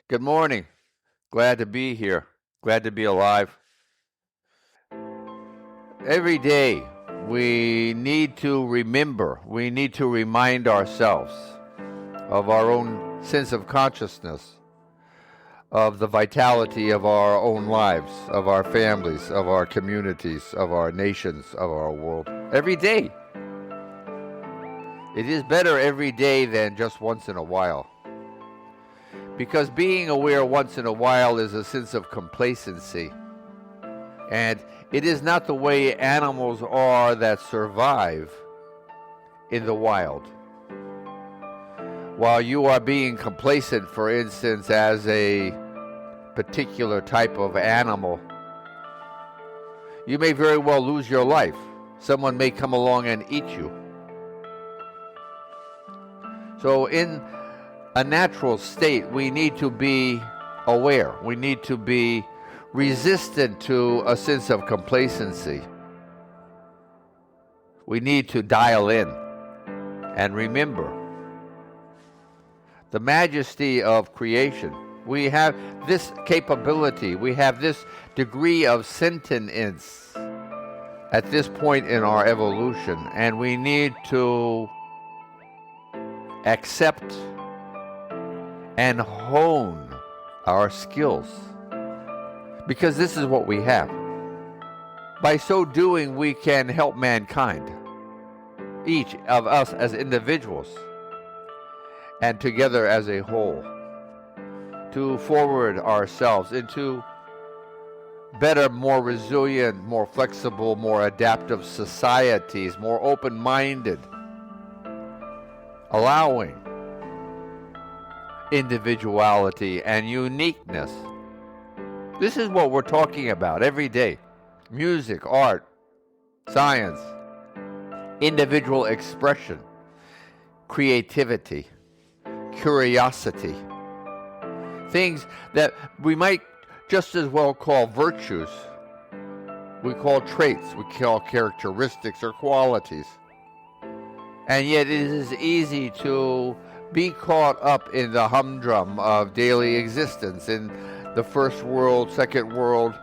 Good morning. Glad to be here. Glad to be alive. Every day, we need to remember, we need to remind ourselves of our own sense of consciousness, of the vitality of our own lives, of our families, of our communities, of our nations, of our world. Every day. It is better every day than just once in a while. Because being aware once in a while is a sense of complacency. And it is not the way animals are that survive in the wild. While you are being complacent, for instance, as a particular type of animal, you may very well lose your life. Someone may come along and eat you. So in a natural state, we need to be aware. We need to be resistant to a sense of complacency. We need to dial in and remember the majesty of creation. We have this capability, we have this degree of sentience at this point in our evolution, and we need to accept and hone our skills, because this is what we have. By so doing, we can help mankind, each of us as individuals, and together as a whole, to forward ourselves into better, more resilient, more flexible, more adaptive societies, more open-minded, allowing individuality and uniqueness. This is what we're talking about every day. Music, art, science, individual expression, creativity, curiosity. Things that we might just as well call virtues. We call traits, we call characteristics or qualities. And yet it is easy to be caught up in the humdrum of daily existence. In the first world, second world,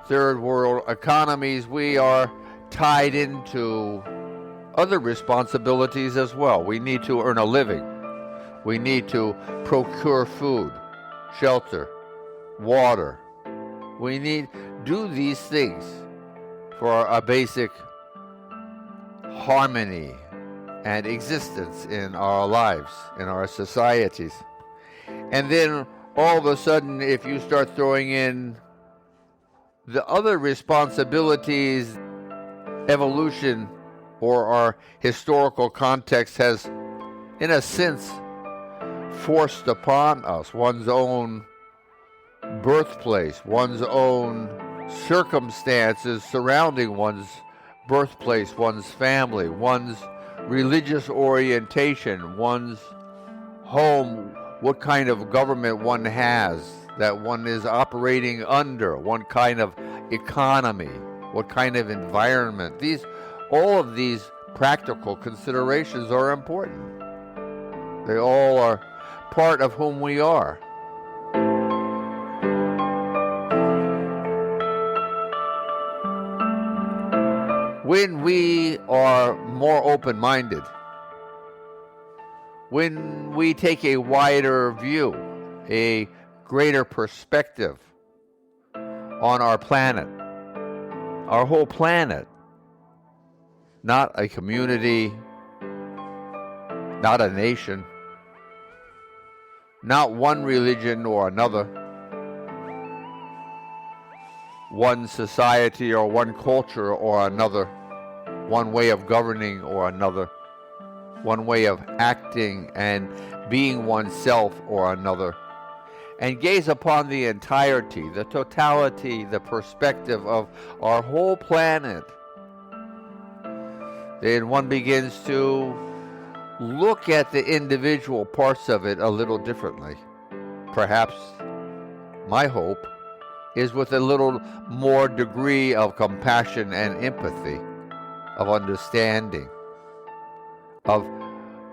third world economies, we are tied into other responsibilities as well. We need to earn a living. We need to procure food, shelter, water. We need to do these things for a basic harmony and existence in our lives, in our societies. And then all of a sudden, if you start throwing in the other responsibilities, evolution or our historical context has, in a sense, forced upon us one's own birthplace, one's own circumstances surrounding one's birthplace, one's family, one's religious orientation, one's home, what kind of government one has that one is operating under, what kind of economy, what kind of environment. All of these practical considerations are important. They all are part of whom we are. When we are more open-minded, when we take a wider view, a greater perspective on our planet, our whole planet, not a community, not a nation, not one religion or another, one society or one culture or another, one way of governing or another, one way of acting and being oneself or another, and gaze upon the entirety, the totality, the perspective of our whole planet, then one begins to look at the individual parts of it a little differently. Perhaps my hope is with a little more degree of compassion and empathy, of understanding, of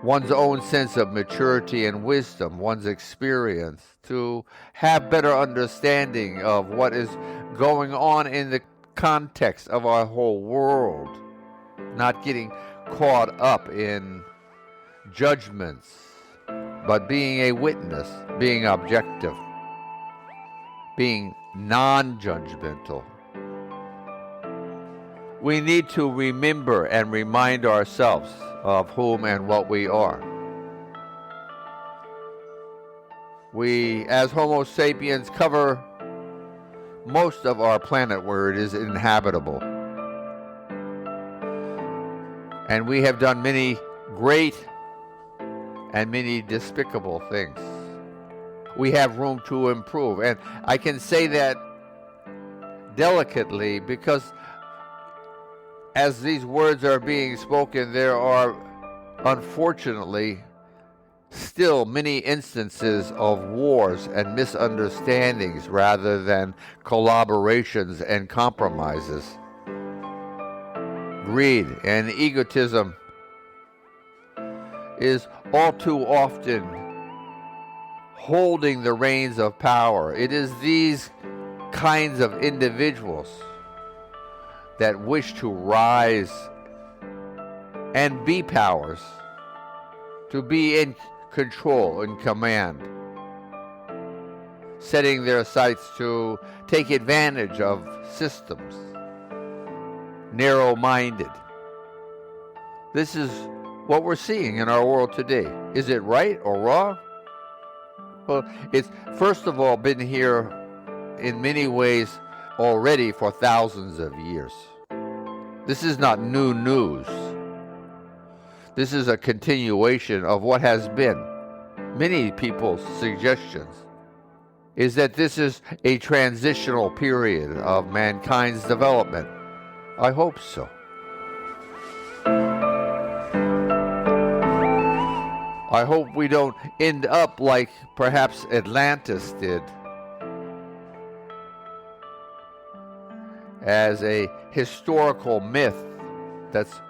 one's own sense of maturity and wisdom, one's experience, to have better understanding of what is going on in the context of our whole world, not getting caught up in judgments, but being a witness, being objective, being non-judgmental. We need to remember and remind ourselves of whom and what we are. We, as Homo sapiens, cover most of our planet where it is inhabitable. And we have done many great and many despicable things. We have room to improve. And I can say that delicately because as these words are being spoken, there are unfortunately still many instances of wars and misunderstandings rather than collaborations and compromises. Greed and egotism is all too often holding the reins of power. It is these kinds of individuals that wish to rise and be powers, to be in control and command, setting their sights to take advantage of systems, narrow-minded. This is what we're seeing in our world today. Is it right or wrong? Well, it's first of all been here in many ways already for thousands of years. This is not new news. This is a continuation of what has been. Many people's suggestions is that this is a transitional period of mankind's development. I hope so. I hope we don't end up like perhaps Atlantis did, as a historical myth that's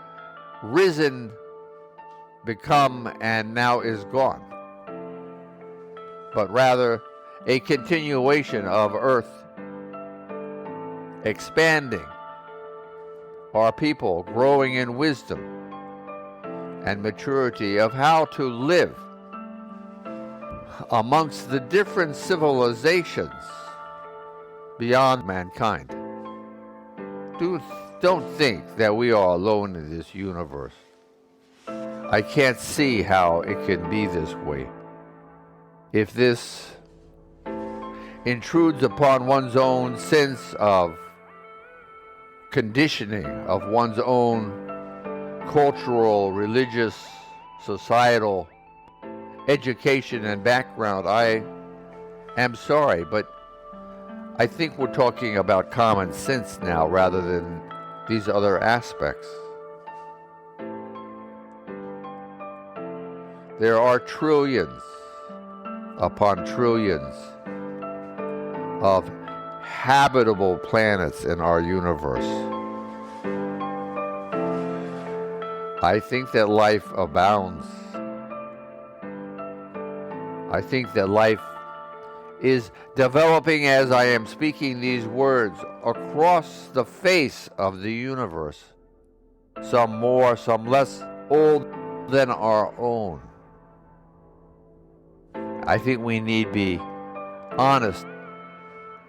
risen, become, and now is gone, but rather a continuation of Earth expanding, our people growing in wisdom and maturity of how to live amongst the different civilizations beyond mankind. Don't think that we are alone in this universe. I can't see how it can be this way. If this intrudes upon one's own sense of conditioning, of one's own cultural, religious, societal education and background, I am sorry, but I think we're talking about common sense now rather than these other aspects. There are trillions upon trillions of habitable planets in our universe. I think that life abounds. I think that life is developing as I am speaking these words across the face of the universe. Some more, some less old than our own. I think we need be honest,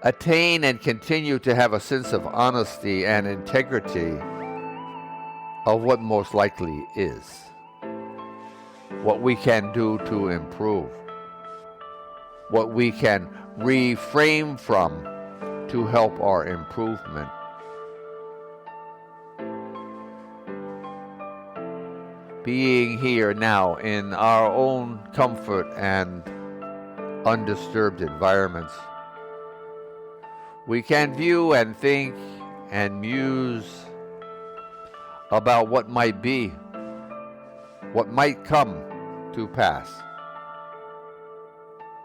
attain and continue to have a sense of honesty and integrity of what most likely is, what we can do to improve, what we can refrain from to help our improvement. Being here now in our own comfort and undisturbed environments, we can view and think and muse about what might be, what might come to pass.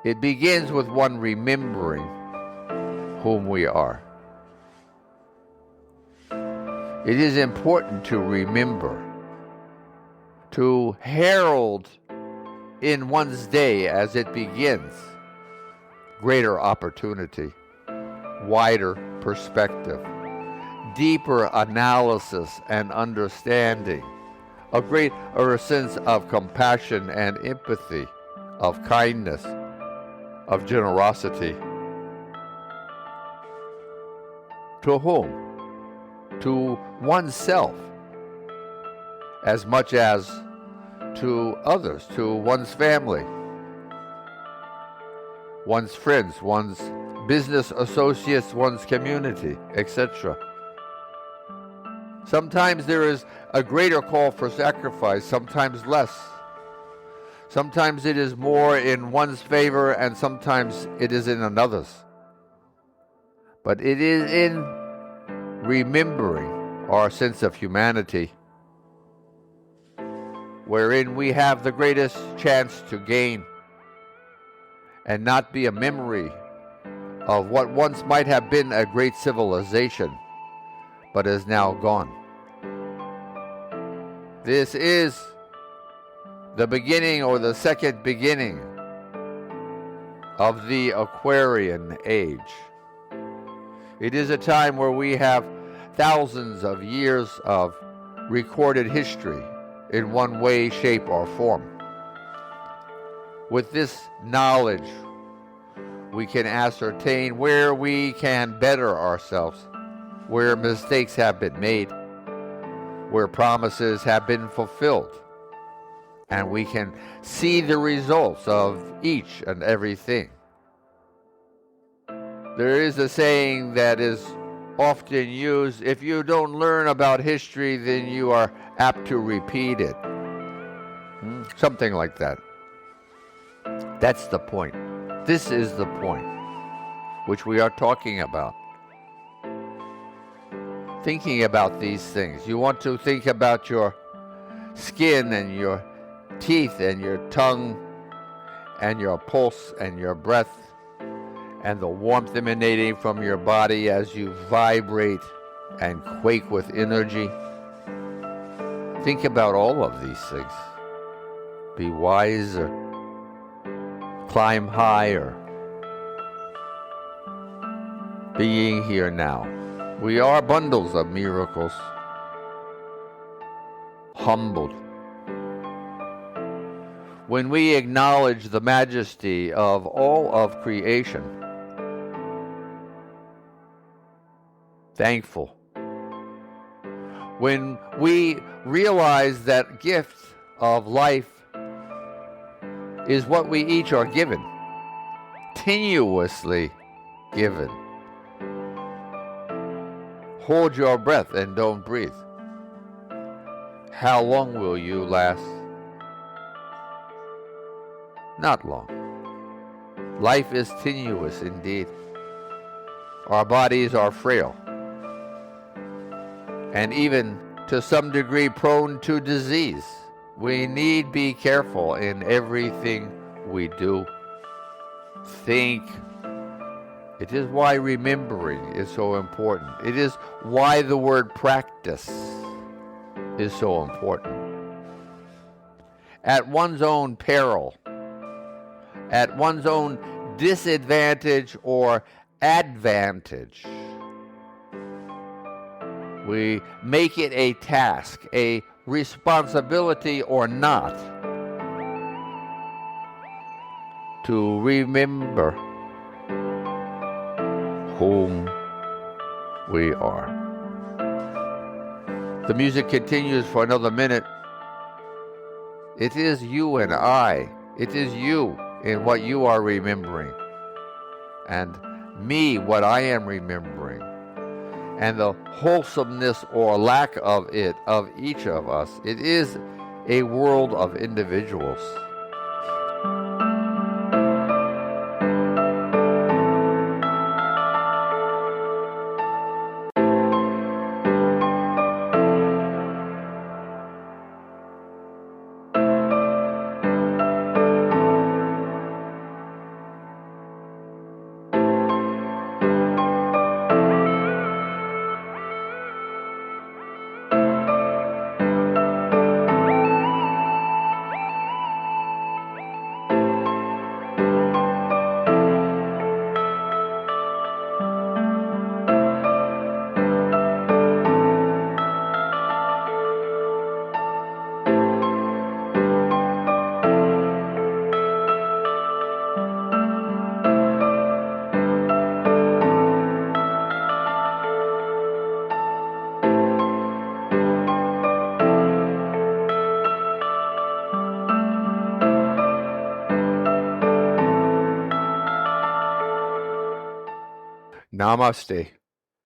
It begins with one remembering whom we are. It is important to remember to herald in one's day as it begins greater opportunity, wider perspective, deeper analysis and understanding, a greater sense of compassion and empathy, of kindness, of generosity. To whom? To oneself, as much as to others, to one's family, one's friends, one's business associates, one's community, etc. Sometimes there is a greater call for sacrifice, sometimes less. Sometimes it is more in one's favor and sometimes it is in another's. But it is in remembering our sense of humanity wherein we have the greatest chance to gain and not be a memory of what once might have been a great civilization but is now gone. This is the beginning or the second beginning of the Aquarian age. It is a time where we have thousands of years of recorded history in one way, shape, or form. With this knowledge, we can ascertain where we can better ourselves, where mistakes have been made, where promises have been fulfilled, and we can see the results of each and everything. There is a saying that is often used, if you don't learn about history, then you are apt to repeat it. Something like that. That's the point. This is the point which we are talking about. Thinking about these things. You want to think about your skin and your teeth and your tongue and your pulse and your breath and the warmth emanating from your body as you vibrate and quake with energy. Think about all of these things. Be wiser. Climb higher. Being here now. We are bundles of miracles. Humbled. When we acknowledge the majesty of all of creation, thankful. When we realize that gift of life is what we each are given, tenuously given. Hold your breath and don't breathe. How long will you last? Not long. Life is tenuous indeed. Our bodies are frail, and even to some degree prone to disease. We need be careful in everything we do. Think. It is why remembering is so important. It is why the word practice is so important. At one's own peril, at one's own disadvantage or advantage, we make it a task, a responsibility or not, to remember whom we are. The music continues for another minute. It is you and I. It is you in what you are remembering, and me what I am remembering, and the wholesomeness or lack of it of each of us. It is a world of individuals. Namaste.